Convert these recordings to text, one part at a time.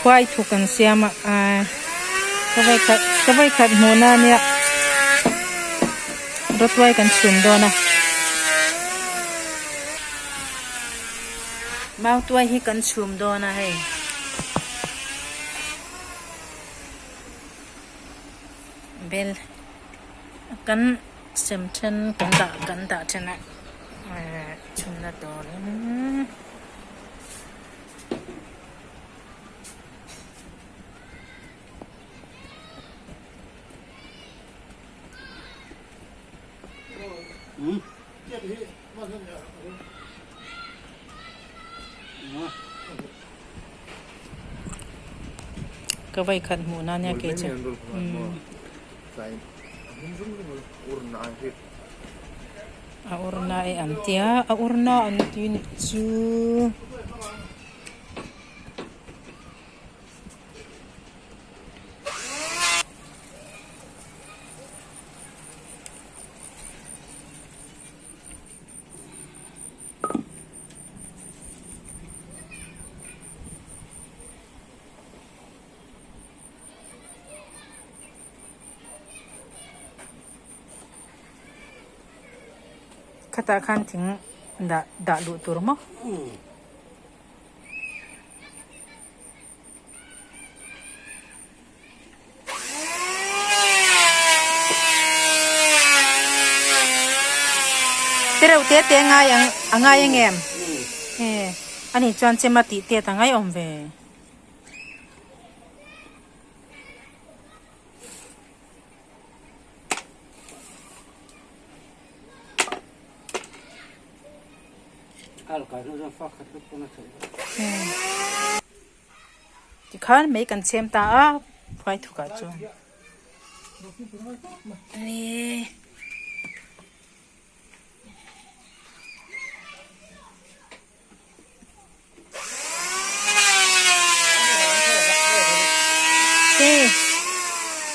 ควายถูกกันเสียมก็ไปขัดหัวหน้าเนี่ยรถไว้กันชุมโดนนะเมาตัวให้กันชุมโดนนะให้เบลกันเสมชันกันตาชนะชุมละตัวเลยก็ไปขัดหูนั่นเนี่ยเกจurna e antia urna antin chu katakan ting dak lu tur mo terau te ngai yang em ani chuan chemati te tangai om veที่ข้านไม่กันเชมตาไฟถูกกันจ้ะนี่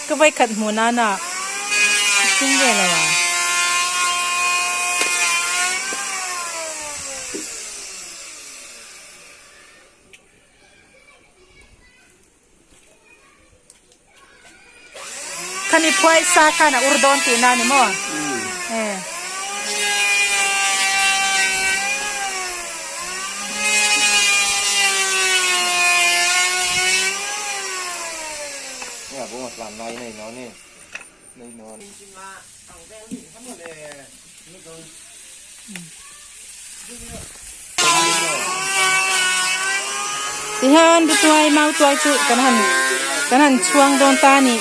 ก็ไปขัดหัวหน้าน่ะซึ่งเวลาคันนี้พวยซาคานะอุรดอนตีนานี่มั้งเนี่ยพวกหลานน้อยในนอนนี่ในนอนที่ฮันดูตัวไอ้เมาตัวจุกันหันช่วงโดนตานี่